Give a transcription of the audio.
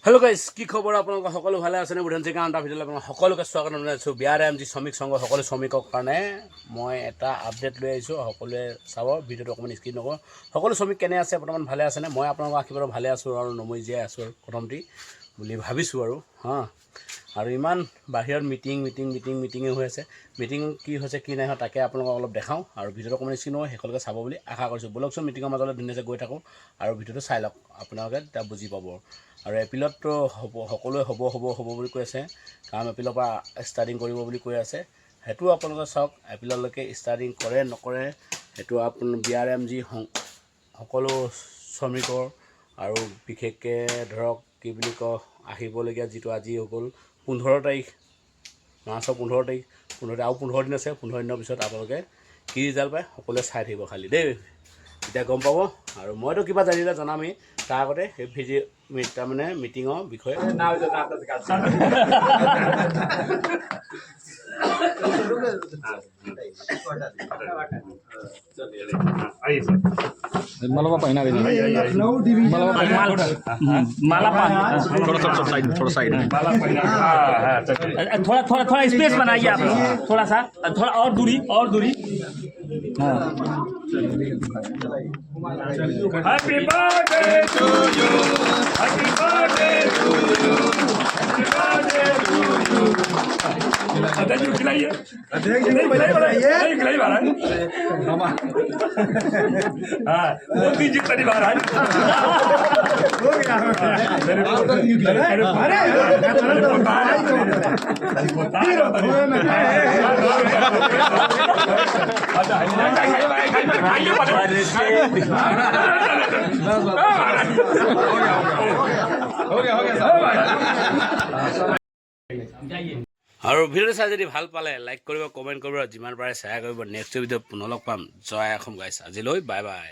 Hello' guys, কি খবৰ? আপোনালোকৰ সকলো ভালে আছেনে? বুধান চিকা এটা ভিডিঅ'লৈ আপোনালোক সকলোকে স্বাগতম জনাইছোঁ। BRMG শ্ৰমিক সংঘ সকলো শ্ৰমিকৰ কাৰণে মই এটা আপডেট লৈ আহিছোঁ। সকলোৱে চাব ভিডিঅ'টো, অকণমান স্কিপ নকৰোঁ। সকলো শ্ৰমিক কেনে আছে, বৰ্তমান ভালে আছেনে? মই আপোনালোকৰ আশীৰ্বাদত ভালে আছোঁ আৰু নমৰি জীয়াই আছোঁ আৰু প্ৰথমতে বুলি ভাবিছোঁ আৰু আৰু ইমান বাহিৰত মিটিঙে হৈ আছে। মিটিং কি হৈছে কি নাই হোৱা তাকে আপোনালোকক অলপ দেখাওঁ আৰু ভিডিঅ'টো অকণমান স্কিপ নকৰোঁ, শেষলৈকে চাব বুলি আশা কৰিছোঁ। ব'লকচোন মিটিঙৰ মাজলৈ ধুনীয়াকৈ গৈ থাকোঁ আৰু ভিডিঅ'টো চাই লওক, আপোনালোকে তেতিয়া বুজি পাব। আৰু এপ্ৰিলততো সকলোৱে হ'ব বুলি কৈ আছে। কাম এপ্ৰিলৰ পৰা ষ্টাৰ্টিং কৰিব বুলি কৈ আছে। সেইটো আপোনালোকে চাওক, এপ্ৰিললৈকে ষ্টাৰ্টিং কৰে নকৰে সেইটো BRMG সকলো শ্ৰমিকৰ আৰু বিশেষকৈ ধৰক কি বুলি কয়, আহিবলগীয়া যিটো আজি হৈ গ'ল 15 তাৰিখ, মাৰ্চৰ 15 তাৰিখ আৰু 15 দিন আছে। 15 দিনৰ পিছত আপোনালোকে কি ৰিজাল্ট পায় সকলোৱে চাই থাকিব খালি দেই, এতিয়া গম পাব। আৰু মইতো কিবা জানিলে জনামেই, তাৰ আগতে সেই তাৰমানে মিটিঙৰ বিষয়ে माला पाहिना थोड़ा साइड थोड़ा स्पेस बनाइए आप, थोड़ा सा, थोड़ा और दूरी Happy birthday to you. Happy birthday to you. Happy birthday to you. Ada जो खिलाइए, नहीं खिलाई बार है। हाँ, वो भी जितनी बार है। हो गया। আৰু ভিডিঅ'টো চাই যদি ভাল পালে লাইক কৰিব, কমেণ্ট কৰিব, যিমান পাৰে শ্বেয়াৰ কৰিব। নেক্সট ভিডিঅ'ত পুনৰ লগ পাম। জয় অসম গাইছ, আজিলৈ বাই বাই।